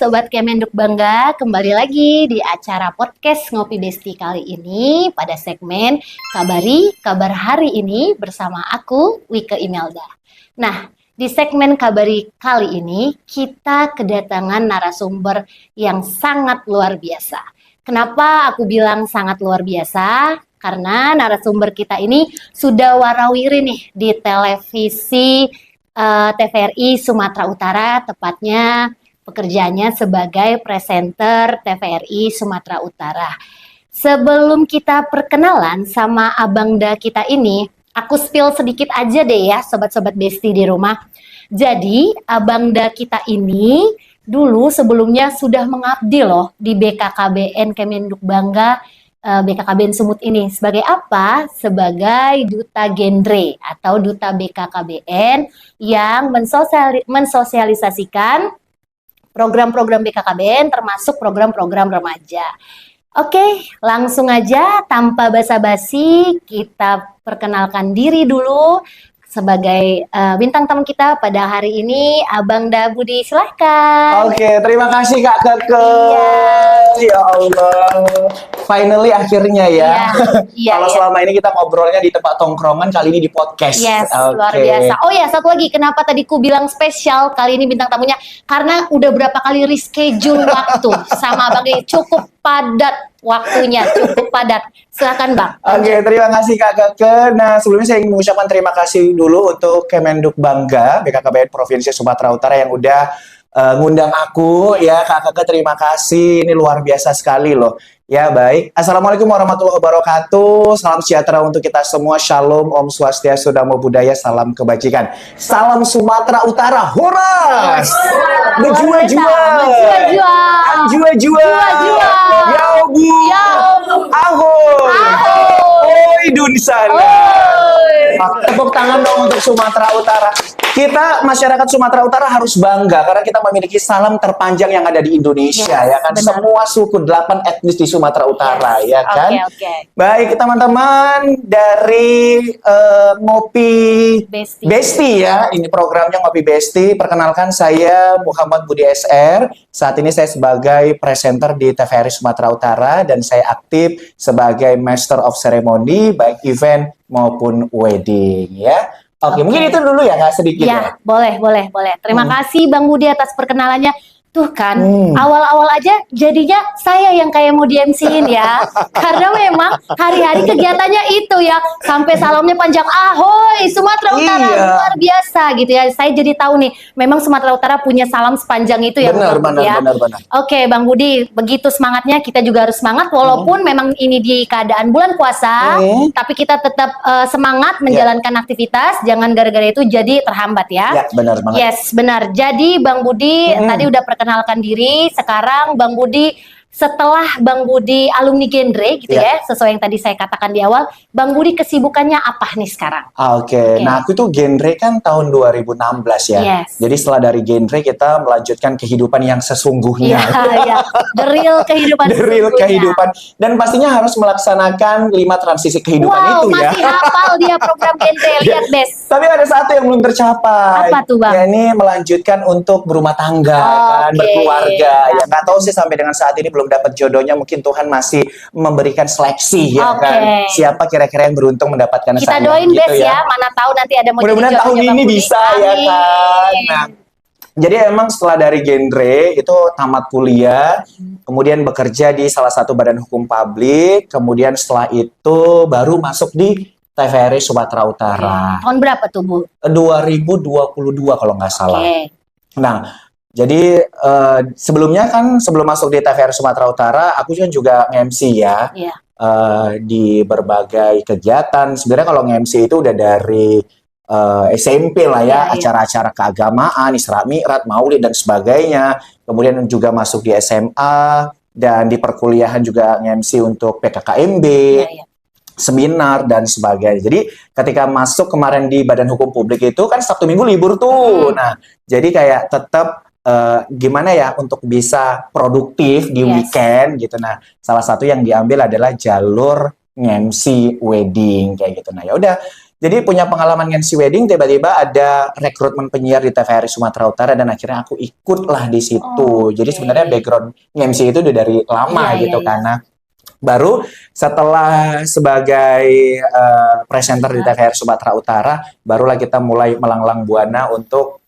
Sobat Kemenduk Bangga, kembali lagi di acara podcast Ngopi Besti kali ini pada segmen Kabari Kabar Hari ini bersama aku, Wike Imelda. Nah, di segmen Kabari kali ini kita kedatangan narasumber yang sangat luar biasa. Kenapa aku bilang sangat luar biasa? Karena narasumber kita ini sudah warawiri nih di televisi TVRI Sumatera Utara, tepatnya pekerjaannya sebagai presenter TVRI Sumatera Utara. Sebelum kita perkenalan sama Abang Da kita ini, aku spill sedikit aja deh ya sobat-sobat Besti di rumah. Jadi Abang Da kita ini dulu sebelumnya sudah mengabdi loh di BKKBN Kemenduk Bangga, BKKBN Sumut ini. Sebagai apa? Sebagai duta genre atau duta BKKBN yang mensosialisasikan program-program BKKBN termasuk program-program remaja. Oke, langsung aja tanpa basa-basi kita perkenalkan diri dulu sebagai bintang tamu kita pada hari ini, Abang Da Budi, silahkan. Oke, terima kasih Kak Keke. Ya Allah, finally akhirnya ya. Kalau selama ini kita ngobrolnya di tempat tongkrongan, kali ini di podcast. Yes, luar biasa. Oh ya, satu lagi, kenapa tadi ku bilang spesial kali ini bintang tamunya? Karena udah berapa kali reschedule waktu sama Abang Da, cukup padat waktunya, cukup padat. Silakan Bang. Oke, terima kasih Kak Keke. Nah, sebelumnya saya ingin mengucapkan terima kasih dulu untuk Kemenduk Bangga, BKKBN Provinsi Sumatera Utara yang udah ngundang aku ya. Kak Keke, terima kasih. Ini luar biasa sekali loh. Ya, baik. Assalamualaikum warahmatullahi wabarakatuh. Salam sejahtera untuk kita semua. Shalom, Om Swastiastu, Namo Buddhaya, salam kebajikan. Salam Sumatera Utara. Horas! Berjua-jua. Anjua-jua. Yaubu. Ahoy. Oi, Dunsana. Tepuk tangan dong untuk Sumatera Utara. Kita masyarakat Sumatera Utara harus bangga karena kita memiliki salam terpanjang yang ada di Indonesia, ya kan? Benar. Semua suku 8 etnis di Sumatera Utara, ya kan? Baik, teman-teman dari Ngopi Besti ya. Ini programnya Ngopi Besti. Perkenalkan, saya Muhammad Budi SR. Saat ini saya sebagai presenter di TVRI Sumatera Utara dan saya aktif sebagai Master of Ceremony baik event maupun wedding, ya. Oke, mungkin itu dulu ya, nggak sedikit ya. Boleh. Terima kasih Bang Budi atas perkenalannya. Tuh kan, awal-awal aja jadinya saya yang kayak mau di-MC-in ya. Karena memang hari-hari kegiatannya itu ya. Sampai salamnya panjang, ahoy Sumatera Utara, luar biasa gitu ya. Saya jadi tahu nih, memang Sumatera Utara punya salam sepanjang itu ya. Benar. Oke Bang Budi, begitu semangatnya kita juga harus semangat. Walaupun memang ini di keadaan bulan puasa, tapi kita tetap semangat menjalankan aktivitas. Jangan gara-gara itu jadi terhambat ya. Ya, benar banget. Yes, benar. Jadi Bang Budi tadi udah perkenalkan diri. Sekarang Bang Budi, setelah Bang Budi alumni genre gitu ya, sesuai yang tadi saya katakan di awal, Bang Budi kesibukannya apa nih sekarang? Oke. Nah aku tuh genre kan tahun 2016 ya. Jadi setelah dari genre kita melanjutkan kehidupan yang sesungguhnya. The real kehidupan. The real kehidupan. Dan pastinya harus melaksanakan 5 transisi kehidupan itu ya. Masih hafal dia program genre, lihat Des. Tapi ada satu yang belum tercapai. Apa tuh Bang? Ya, ini melanjutkan untuk berumah tangga, kan, berkeluarga. Ya nggak tahu sih sampai dengan saat ini belum dapat jodohnya, mungkin Tuhan masih memberikan seleksi ya kan. Siapa kira-kira yang beruntung mendapatkan kita doain gitu Bes ya. Mana tahu nanti ada mau mudah-mudahan tahun ini bisa ya kan. Nah, jadi emang setelah dari genre itu tamat kuliah, kemudian bekerja di salah satu badan hukum publik, kemudian setelah itu baru masuk di TVRI Sumatera Utara. Tahun berapa tuh Bu? 2022 kalau nggak salah. Nah, jadi sebelumnya kan sebelum masuk di TVRI Sumatera Utara, aku kan juga nge-MC ya di berbagai kegiatan. Sebenarnya kalau nge-MC itu udah dari SMP lah ya, acara-acara keagamaan, Isra Mi'raj, Maulid dan sebagainya. Kemudian juga masuk di SMA dan di perkuliahan juga nge-MC untuk PKKMB. Seminar dan sebagainya. Jadi ketika masuk kemarin di Badan Hukum Publik itu kan Sabtu Minggu libur tuh. Nah, jadi kayak tetap gimana ya untuk bisa produktif di weekend gitu. Nah, salah satu yang diambil adalah jalur nge-MC wedding kayak gitu. Nah, ya udah. Jadi punya pengalaman MC wedding, tiba-tiba ada rekrutmen penyiar di TVRI Sumatera Utara dan akhirnya aku ikutlah di situ. Jadi sebenarnya background MC itu udah dari lama gitu kan. Nah, baru setelah sebagai presenter di TVRI Sumatera Utara, barulah kita mulai melanglang buana untuk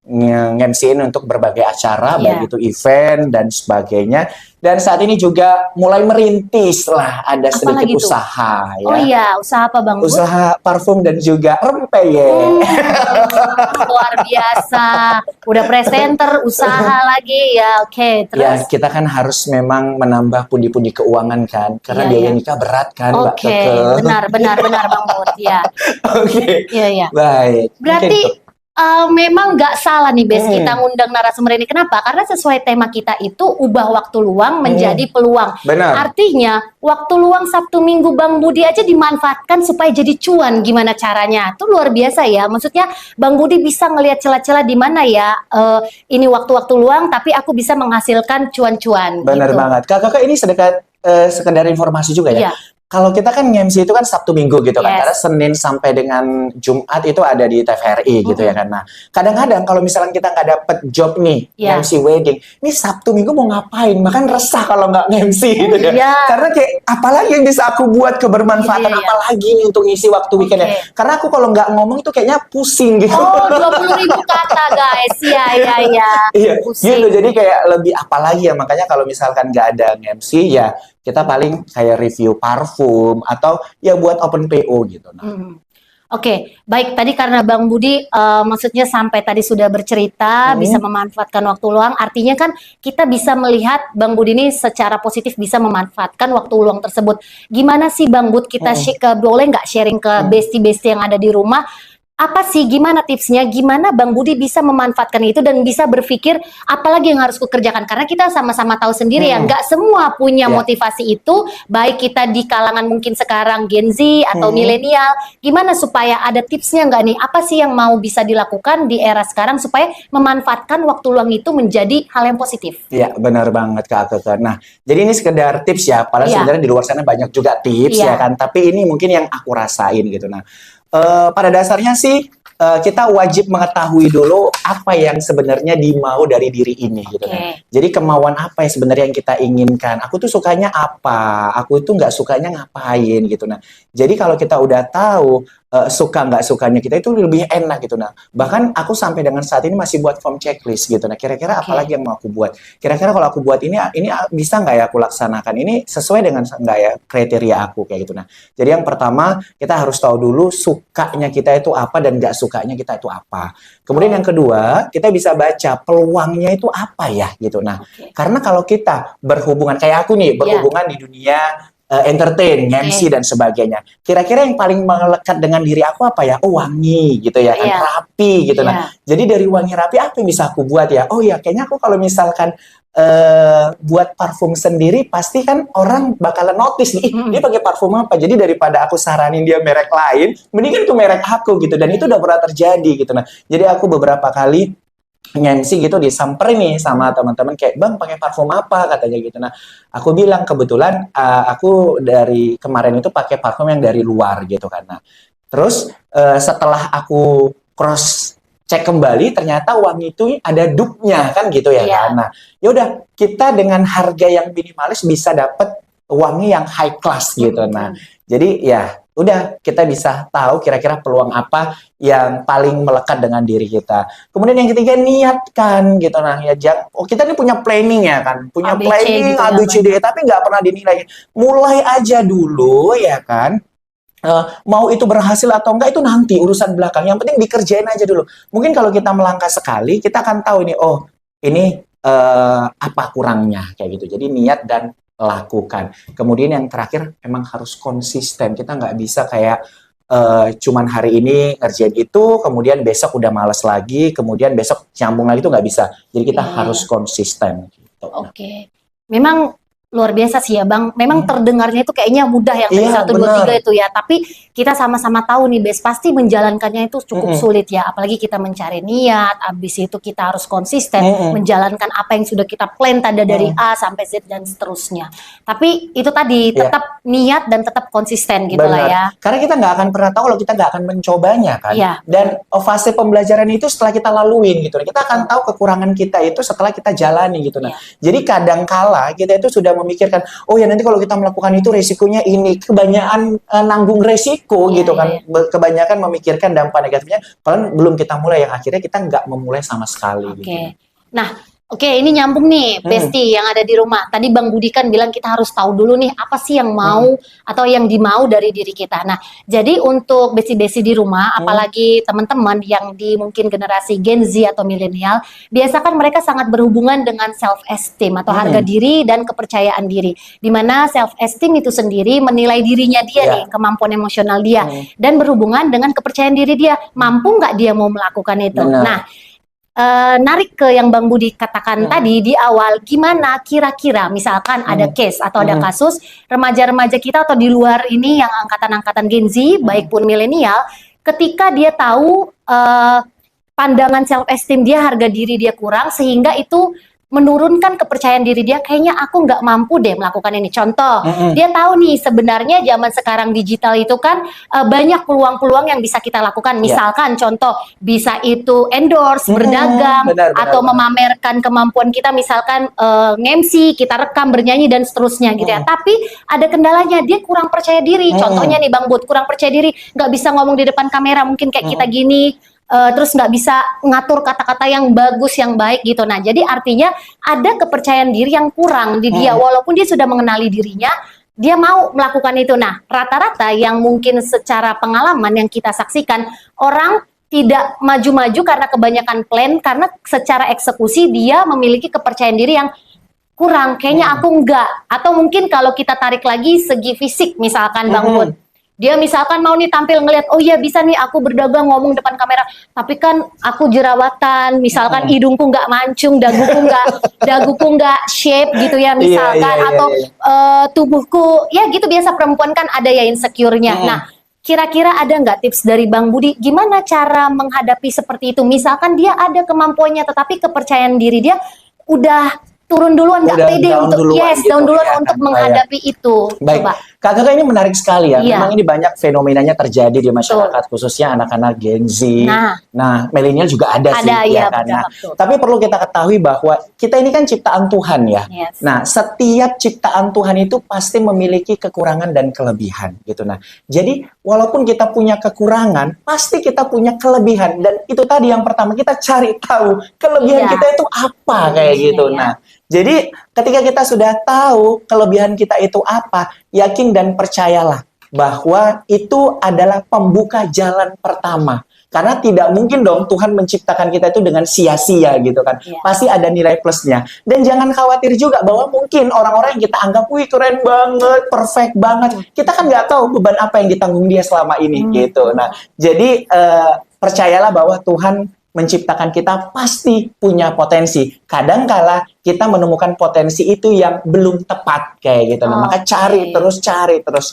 nge-MC-in untuk berbagai acara, baik itu event dan sebagainya. Dan saat ini juga mulai merintis lah, ada sedikit usaha ya. Oh iya, usaha apa Bang? Usaha parfum dan juga rempeyek. Luar biasa. Udah presenter, usaha lagi ya. Oke, terus. Ya, kita kan harus memang menambah pundi-pundi keuangan kan, karena biaya nikah berat kan, Mbak Keke. Benar Bang Bud, ya. Oke. Iya. Baik. Berarti memang nggak salah nih Bes kita ngundang narasumber ini. Kenapa? Karena sesuai tema kita itu ubah waktu luang menjadi peluang. Benar. Artinya waktu luang Sabtu Minggu Bang Budi aja dimanfaatkan supaya jadi cuan. Gimana caranya? Itu luar biasa ya. Maksudnya Bang Budi bisa ngelihat celah-celah di mana ya ini waktu-waktu luang tapi aku bisa menghasilkan cuan-cuan. Benar gitu. banget. Kakak ini sekedar informasi juga ya. Kalau kita kan MC itu kan Sabtu Minggu gitu kan, karena Senin sampai dengan Jumat itu ada di TVRI gitu ya kan. Nah, kadang-kadang kalau misalnya kita nggak dapet job nih, MC wedding, ini Sabtu Minggu mau ngapain? Makan resah kalau nggak MC gitu ya. Karena kayak apalagi yang bisa aku buat kebermanfaatan, apalagi untuk ngisi waktu weekendnya. Karena aku kalau nggak ngomong itu kayaknya pusing gitu. Oh, 20.000 kata guys, iya. Iya, gitu. Jadi kayak lebih apalagi ya, makanya kalau misalkan nggak ada MC ya kita paling kayak review parfum atau ya buat open PO gitu. Oke, baik. Tadi karena Bang Budi maksudnya sampai tadi sudah bercerita bisa memanfaatkan waktu luang, artinya kan kita bisa melihat Bang Budi ini secara positif bisa memanfaatkan waktu luang tersebut. Gimana sih Bang Bud kita boleh nggak sharing ke bestie-bestie yang ada di rumah? Apa sih, gimana tipsnya, gimana Bang Budi bisa memanfaatkan itu dan bisa berpikir apalagi yang harus kukerjakan, karena kita sama-sama tahu sendiri ya, nggak semua punya motivasi itu, baik kita di kalangan mungkin sekarang Gen Z atau milenial, gimana supaya ada tipsnya nggak nih, apa sih yang mau bisa dilakukan di era sekarang supaya memanfaatkan waktu luang itu menjadi hal yang positif? Iya, benar banget Kak Keke. Nah, jadi ini sekedar tips ya, padahal sebenarnya di luar sana banyak juga tips ya kan, tapi ini mungkin yang aku rasain gitu. Nah, pada dasarnya sih kita wajib mengetahui dulu apa yang sebenarnya dimau dari diri ini gitu kan. Jadi kemauan apa yang sebenarnya yang kita inginkan. Aku tuh sukanya apa, aku itu nggak sukanya ngapain gitu. Nah, jadi kalau kita udah tahu suka nggak sukanya kita itu lebih enak gitu. Nah, bahkan aku sampai dengan saat ini masih buat form checklist gitu. Nah, kira-kira apa lagi yang mau aku buat? Kira-kira kalau aku buat ini bisa nggak ya aku laksanakan? Ini sesuai dengan nggak ya kriteria aku kayak gitu. Nah, jadi yang pertama kita harus tahu dulu sukanya kita itu apa dan nggak sukanya kita itu apa. Kemudian yang kedua, kita bisa baca peluangnya itu apa ya gitu. Nah, karena kalau kita berhubungan kayak aku nih, berhubungan di dunia entertain, MC dan sebagainya. Kira-kira yang paling melekat dengan diri aku apa ya? Oh, wangi gitu ya kan, rapi gitu. Nah, jadi dari wangi rapi apa yang bisa aku buat ya? Oh ya, kayaknya aku kalau misalkan buat parfum sendiri pasti kan orang bakalan notice nih, dia pakai parfum apa. Jadi daripada aku saranin dia merek lain, mendingan ke merek aku gitu. Dan itu udah pernah terjadi gitu. Nah, jadi aku beberapa kali nge-MC gitu disamperin nih sama teman-teman kayak, "Bang, pakai parfum apa?" katanya gitu. Nah, aku bilang kebetulan aku dari kemarin itu pakai parfum yang dari luar gitu kan. Nah, terus setelah aku cross cek kembali ternyata wangi itu ada dupe-nya kan gitu ya kan. Nah, yaudah kita dengan harga yang minimalis bisa dapat wangi yang high class gitu. Nah, jadi ya udah kita bisa tahu kira-kira peluang apa yang paling melekat dengan diri kita. Kemudian yang ketiga, niatkan gitu. Nah, ya kita ini punya planning ya kan, punya planning A, B, C, D, tapi nggak pernah dinilai. Mulai aja dulu ya kan. Mau itu berhasil atau enggak itu nanti urusan belakang. Yang penting dikerjain aja dulu. Mungkin kalau kita melangkah sekali, kita akan tahu ini, oh ini apa kurangnya kayak gitu. Jadi niat dan lakukan. Kemudian yang terakhir emang harus konsisten. Kita nggak bisa kayak cuman hari ini ngerjain itu, kemudian besok udah malas lagi, kemudian besok nyambung lagi, itu nggak bisa. Jadi kita harus konsisten. Gitu. Oke. Memang luar biasa sih ya Bang. Memang terdengarnya itu kayaknya mudah yang tadi 1, 2, 3 itu ya. Tapi kita sama-sama tahu nih Bes, pasti menjalankannya itu cukup sulit ya, apalagi kita mencari niat, habis itu kita harus konsisten menjalankan apa yang sudah kita plan tadi dari A sampai Z dan seterusnya. Tapi itu tadi tetap niat dan tetap konsisten gitu lah ya. Karena kita nggak akan pernah tahu kalau kita nggak akan mencobanya kan. Dan fase pembelajaran itu setelah kita laluin gitu. Kita akan tahu kekurangan kita itu setelah kita jalani gitu. Nah, jadi kadangkala kita itu sudah memikirkan, oh ya nanti kalau kita melakukan itu resikonya ini, kebanyakan nanggung resiko gitu kan. Kebanyakan memikirkan dampak negatifnya, kalau belum kita mulai yang akhirnya kita nggak memulai sama sekali. Gitu. Nah, ini nyambung nih, Besti yang ada di rumah. Tadi Bang Budi kan bilang kita harus tahu dulu nih apa sih yang mau atau yang dimau dari diri kita. Nah, jadi untuk Besti-Besti di rumah, apalagi teman-teman yang di mungkin generasi Gen Z atau milenial, biasakan mereka sangat berhubungan dengan self-esteem atau harga diri dan kepercayaan diri. Dimana self-esteem itu sendiri menilai dirinya dia nih, kemampuan emosional dia, dan berhubungan dengan kepercayaan diri dia. Mampu nggak dia mau melakukan itu? Nah, narik ke yang Bang Budi katakan tadi di awal, gimana kira-kira misalkan ada case atau ada kasus remaja-remaja kita atau di luar ini yang angkatan-angkatan Gen Z, baik pun milenial, ketika dia tahu pandangan self-esteem dia, harga diri dia kurang, sehingga itu menurunkan kepercayaan diri dia, kayaknya aku nggak mampu deh melakukan ini. Contoh, dia tahu nih sebenarnya zaman sekarang digital itu kan banyak peluang-peluang yang bisa kita lakukan. Misalkan contoh, bisa itu endorse, berdagang, atau memamerkan kemampuan kita, misalkan nge-MC, kita rekam, bernyanyi, dan seterusnya gitu ya. Tapi ada kendalanya, dia kurang percaya diri. Contohnya nih Bang Bud, kurang percaya diri, nggak bisa ngomong di depan kamera, mungkin kayak kita gini, terus nggak bisa ngatur kata-kata yang bagus, yang baik gitu. Nah, jadi artinya ada kepercayaan diri yang kurang di dia, walaupun dia sudah mengenali dirinya, dia mau melakukan itu. Nah, rata-rata yang mungkin secara pengalaman yang kita saksikan, orang tidak maju-maju karena kebanyakan plan, karena secara eksekusi dia memiliki kepercayaan diri yang kurang. Kayaknya aku enggak. Atau mungkin kalau kita tarik lagi segi fisik, misalkan Bang Bud, dia misalkan mau nih tampil ngelihat, oh iya bisa nih aku berdagang ngomong depan kamera, tapi kan aku jerawatan, misalkan hidungku nggak mancung, daguku nggak shape gitu ya misalkan, atau tubuhku ya gitu, biasa perempuan kan ada ya insecure-nya. Nah, kira-kira ada nggak tips dari Bang Budi gimana cara menghadapi seperti itu? Misalkan dia ada kemampuannya tetapi kepercayaan diri dia udah turun duluan, nggak pede untuk down duluan untuk menghadapi itu. Baik, Coba. Kak Kakak ini menarik sekali ya. Memang ini banyak fenomenanya terjadi di masyarakat, khususnya anak-anak Gen Z. Nah, milenial juga ada sih, ya kan. Nah, tapi perlu kita ketahui bahwa kita ini kan ciptaan Tuhan ya. Nah, setiap ciptaan Tuhan itu pasti memiliki kekurangan dan kelebihan gitu. Nah, jadi walaupun kita punya kekurangan, pasti kita punya kelebihan. Dan itu tadi yang pertama, kita cari tahu kelebihan kita itu apa kayak gitu. Nah, jadi ketika kita sudah tahu kelebihan kita itu apa, yakin dan percayalah bahwa itu adalah pembuka jalan pertama. Karena tidak mungkin dong Tuhan menciptakan kita itu dengan sia-sia gitu kan. Pasti ada nilai plusnya. Dan jangan khawatir juga bahwa mungkin orang-orang yang kita anggap, wih keren banget, perfect banget. Kita kan nggak tahu beban apa yang ditanggung dia selama ini gitu. Nah, jadi percayalah bahwa Tuhan menciptakan kita pasti punya potensi. Kadangkala kita menemukan potensi itu yang belum tepat kayak gitu. Nah, maka cari terus.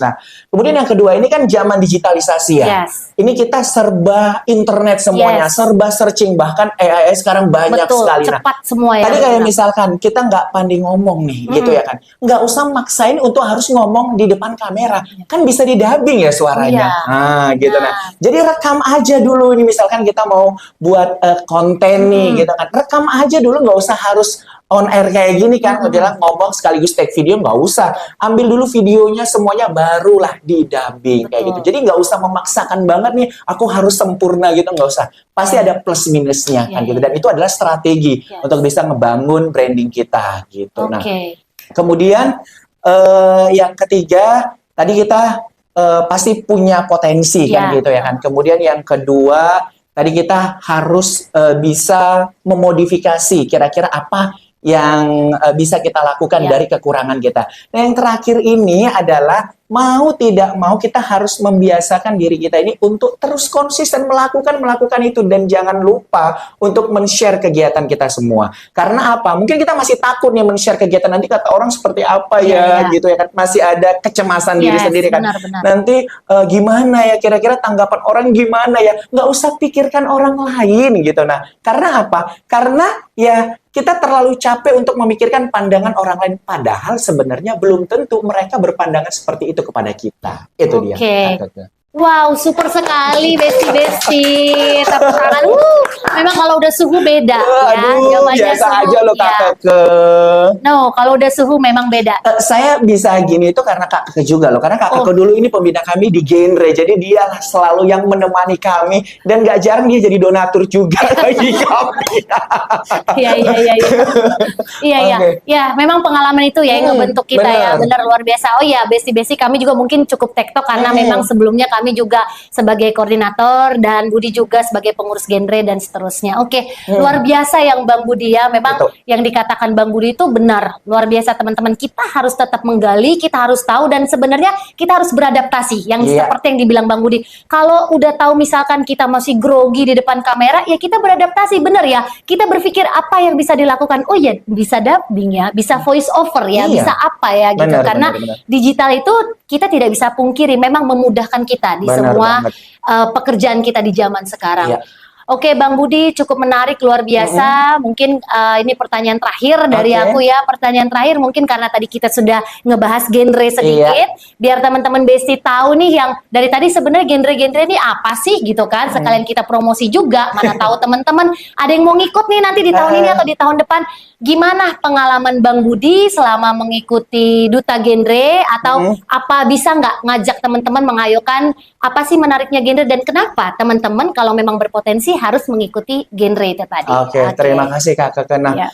Nah, kemudian yang kedua, ini kan zaman digitalisasi ya. Ini kita serba internet semuanya, serba searching, bahkan AI sekarang banyak sekali. Cepat semua ya. Tadi kayak misalkan kita nggak pandai ngomong nih, gitu ya kan. Nggak usah maksain untuk harus ngomong di depan kamera. Kan bisa di-dubbing ya suaranya. Nah, gitu. Nah, jadi rekam aja dulu ini, misalkan kita mau buat konten nih, gitu kan. Rekam aja dulu, nggak usah harus on air kayak gini kan, udah ngomong sekaligus take video, nggak usah. Ambil dulu videonya semuanya, barulah di-dubbing kayak gitu. Jadi nggak usah memaksakan banget nih, aku harus sempurna gitu, nggak usah. Pasti ada plus minusnya kan gitu. Dan itu adalah strategi untuk bisa ngebangun branding kita gitu. Nah, kemudian yang ketiga, tadi kita pasti punya potensi kan gitu ya kan. Kemudian yang kedua, tadi kita harus bisa memodifikasi kira-kira apa yang bisa kita lakukan dari kekurangan kita. Nah, yang terakhir ini adalah mau tidak mau kita harus membiasakan diri kita ini untuk terus konsisten melakukan itu, dan jangan lupa untuk men-share kegiatan kita semua. Karena apa? Mungkin kita masih takut nih men-share kegiatan, nanti kata orang seperti apa gitu ya kan, masih ada kecemasan diri sendiri kan. Benar. Nanti gimana ya, kira-kira tanggapan orang gimana ya? Nggak usah pikirkan orang lain gitu. Nah, karena apa? Karena ya kita terlalu capek untuk memikirkan pandangan orang lain, padahal sebenarnya belum tentu mereka berpandangan seperti itu kepada kita. Itu dia. Wow, super sekali Besti. Tepuk tangan. Memang kalau udah suhu beda ya. Biasa suhu, aja loh Kak Keke. No, kalau udah suhu memang beda. Saya bisa gini itu karena Kak Keke juga loh. Karena Kak Keke dulu ini pembina kami di genre. Jadi dia selalu yang menemani kami, dan gak jarang dia jadi donatur juga bagi kami. Iya. Ya, memang pengalaman itu ya yang ngebentuk kita ya. Benar, luar biasa. Oh iya, Besti kami juga mungkin cukup tektok karena memang sebelumnya kami juga sebagai koordinator dan Budi juga sebagai pengurus genre dan seterusnya. Luar biasa yang Bang Budi ya. Memang yang dikatakan Bang Budi itu benar. Luar biasa teman-teman. Kita harus tetap menggali, kita harus tahu, dan sebenarnya kita harus beradaptasi. Yang seperti yang dibilang Bang Budi. Kalau udah tahu misalkan kita masih grogi di depan kamera, ya kita beradaptasi. Benar ya. Kita berpikir apa yang bisa dilakukan. Oh ya, bisa dubbing ya, bisa voice over ya, bisa apa ya gitu. Karena digital itu kita tidak bisa pungkiri memang memudahkan kita di semua pekerjaan kita di zaman sekarang. Oke, Bang Budi, cukup menarik, luar biasa. Mungkin ini pertanyaan terakhir dari aku ya. Pertanyaan terakhir mungkin karena tadi kita sudah ngebahas genre sedikit, biar teman-teman Besti tahu nih yang dari tadi sebenarnya genre-genre ini apa sih gitu kan. Sekalian kita promosi juga, mana tahu teman-teman ada yang mau ngikut nih nanti di tahun ini atau di tahun depan. Gimana pengalaman Bang Budi selama mengikuti Duta Genre, atau apa bisa nggak ngajak teman-teman mengayokan apa sih menariknya genre, dan kenapa teman-teman kalau memang berpotensi harus mengikuti genre itu tadi? Terima kasih Kak Keke. Nah,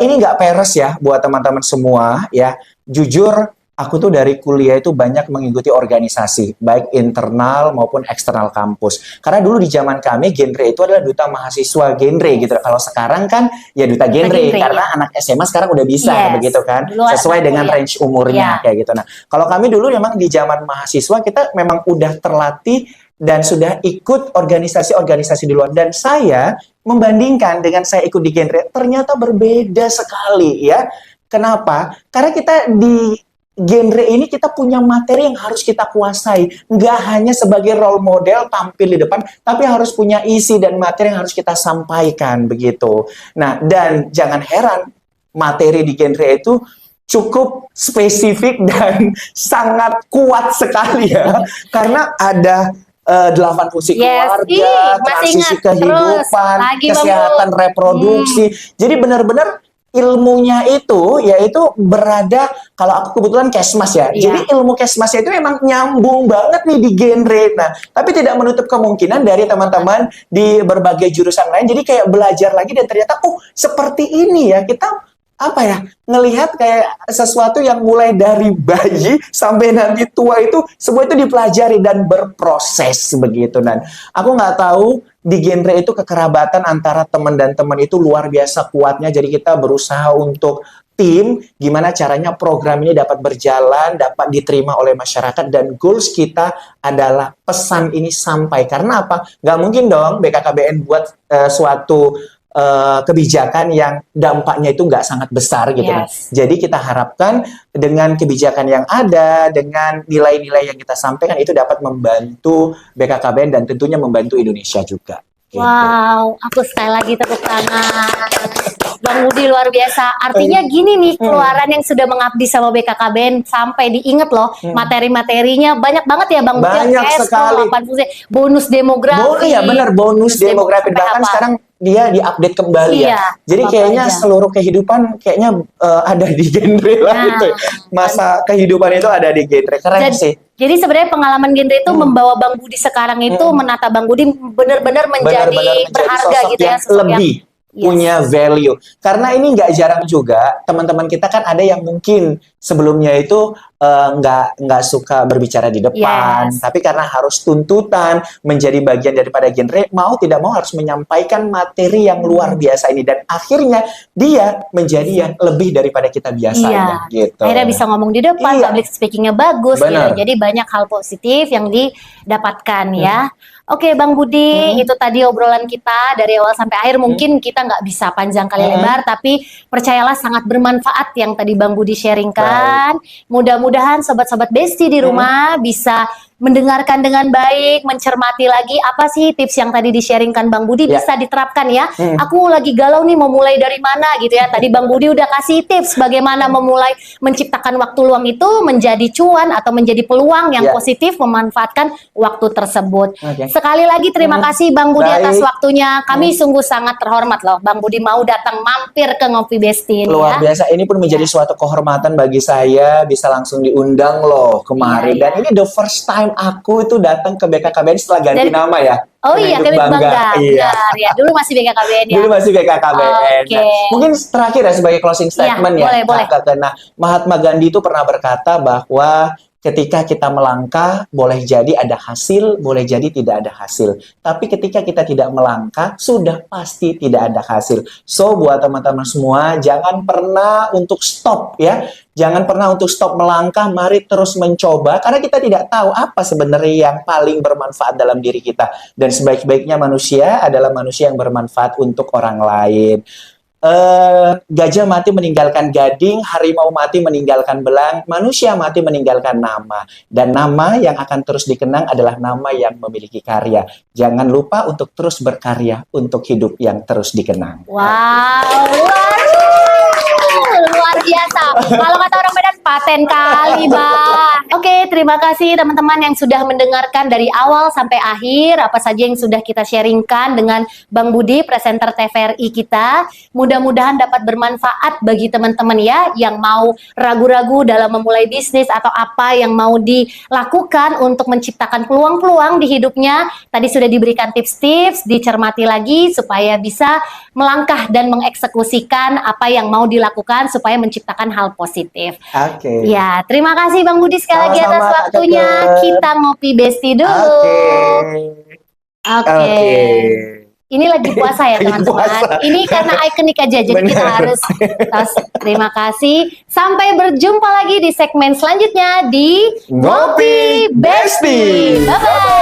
ini nggak peres ya buat teman-teman semua ya. Jujur, aku tuh dari kuliah itu banyak mengikuti organisasi, baik internal maupun eksternal kampus. Karena dulu di zaman kami, genre itu adalah duta mahasiswa genre gitu. Kalau sekarang kan ya duta genre, karena anak SMA sekarang udah bisa begitu kan, sesuai dengan range umurnya kayak gitu. Nah, kalau kami dulu memang di zaman mahasiswa kita memang udah terlatih dan sudah ikut organisasi-organisasi di luar. Dan saya membandingkan dengan saya ikut di genre, ternyata berbeda sekali ya. Kenapa? Karena kita di genre ini kita punya materi yang harus kita kuasai. Nggak hanya sebagai role model tampil di depan, tapi harus punya isi dan materi yang harus kita sampaikan begitu. Nah, dan jangan heran, materi di genre itu cukup spesifik dan sangat kuat sekali ya. Karena ada 8 fungsi keluarga, transisi kehidupan, kesehatan reproduksi. Jadi benar-benar ilmunya itu yaitu berada, kalau aku kebetulan kesmas ya. Jadi ilmu kesmasnya itu memang nyambung banget nih di genre. Nah, tapi tidak menutup kemungkinan dari teman-teman di berbagai jurusan lain. Jadi kayak belajar lagi dan ternyata seperti ini ya. Kita ngelihat kayak sesuatu yang mulai dari bayi sampai nanti tua itu semua itu dipelajari dan berproses begitu. Dan aku nggak tahu di genre itu kekerabatan antara teman dan teman itu luar biasa kuatnya. Jadi kita berusaha untuk tim, gimana caranya program ini dapat berjalan, dapat diterima oleh masyarakat, dan goals kita adalah pesan ini sampai. Karena apa? Nggak mungkin dong BKKBN buat suatu kebijakan yang dampaknya itu nggak sangat besar gitu. Jadi kita harapkan dengan kebijakan yang ada, dengan nilai-nilai yang kita sampaikan itu dapat membantu BKKBN dan tentunya membantu Indonesia juga. Wow, aku sekali lagi tepuk tangan. Bang Budi luar biasa. Artinya gini nih, keluaran yang sudah mengabdi sama BKKBN sampai diinget loh, materi-materinya banyak banget ya Bang Budi. Banyak sekali. Bonus demografi. Iya benar, bonus demografi. Bahkan sekarang dia diupdate kembali ya. Jadi kayaknya seluruh kehidupan kayaknya ada di genre lah gitu. Masa kehidupan itu ada di genre. Keren sih. Jadi sebenarnya pengalaman genre itu membawa Bang Budi sekarang itu menata Bang Budi benar-benar menjadi berharga gitu ya. Lebih punya value. Karena ini nggak jarang juga teman-teman kita kan ada yang mungkin sebelumnya itu nggak suka berbicara di depan, Yes. tapi karena harus tuntutan menjadi bagian daripada genre, mau tidak mau harus menyampaikan materi yang luar biasa ini, dan akhirnya dia menjadi yang lebih daripada kita biasanya, gitu. Akhirnya bisa ngomong di depan, Iya. public speakingnya bagus Benar. gitu. Jadi banyak hal positif yang didapatkan ya. Oke Bang Budi, itu tadi obrolan kita dari awal sampai akhir. Mungkin kita nggak bisa panjang kali lebar, tapi percayalah sangat bermanfaat yang tadi Bang Budi sharingkan. Mudah-mudahan sobat-sobat Besti di rumah bisa mendengarkan dengan baik, mencermati lagi apa sih tips yang tadi di-sharingkan Bang Budi, bisa diterapkan ya. Aku lagi galau nih mau mulai dari mana gitu ya. Tadi Bang Budi udah kasih tips bagaimana memulai menciptakan waktu luang itu menjadi cuan atau menjadi peluang yang positif, memanfaatkan waktu tersebut. Sekali lagi terima kasih Bang Budi atas waktunya. Kami sungguh sangat terhormat loh Bang Budi mau datang mampir ke Ngopi Besti ini. Luar biasa, ini pun menjadi suatu kehormatan bagi saya bisa langsung diundang loh kemarin. Dan ini the first time aku itu datang ke BKKBN setelah ganti nama ya. Oh iya, kami bangga. Iya. Benar, ya. Dulu masih BKKBN ya. Dulu masih BKKBN. Oke. Nah, mungkin terakhir ya sebagai closing statement Iya, boleh. Nah, Mahatma Gandhi itu pernah berkata bahwa ketika kita melangkah, boleh jadi ada hasil, boleh jadi tidak ada hasil. Tapi ketika kita tidak melangkah, sudah pasti tidak ada hasil. So, buat teman-teman semua, jangan pernah untuk stop ya. Jangan pernah untuk stop melangkah, mari terus mencoba. Karena kita tidak tahu apa sebenarnya yang paling bermanfaat dalam diri kita. Dan sebaik-baiknya manusia adalah manusia yang bermanfaat untuk orang lain. Gajah mati meninggalkan gading, harimau mati meninggalkan belang, manusia mati meninggalkan nama. Dan nama yang akan terus dikenang adalah nama yang memiliki karya. Jangan lupa untuk terus berkarya untuk hidup yang terus dikenang. Wow, luar biasa. Kalau kata orang Medan, paten kali, Bang. Oke, terima kasih teman-teman yang sudah mendengarkan dari awal sampai akhir. Apa saja yang sudah kita sharingkan dengan Bang Budi, presenter TVRI kita. Mudah-mudahan dapat bermanfaat bagi teman-teman ya, yang mau ragu-ragu dalam memulai bisnis atau apa yang mau dilakukan untuk menciptakan peluang-peluang di hidupnya. Tadi sudah diberikan tips-tips, dicermati lagi supaya bisa melangkah dan mengeksekusikan apa yang mau dilakukan supaya menciptakan hal positif. Oke. Ya, terima kasih Bang Budi sekali lagi atas Sama-sama, Kak waktunya. Keke. Kita ngopi Besti dulu. Oke. Ini lagi puasa ya Lagi teman-teman. puasa. Ini karena ikonik aja, jadi kita Benar. harus terima kasih. Sampai berjumpa lagi di segmen selanjutnya di Ngopi Besti. Bye-bye.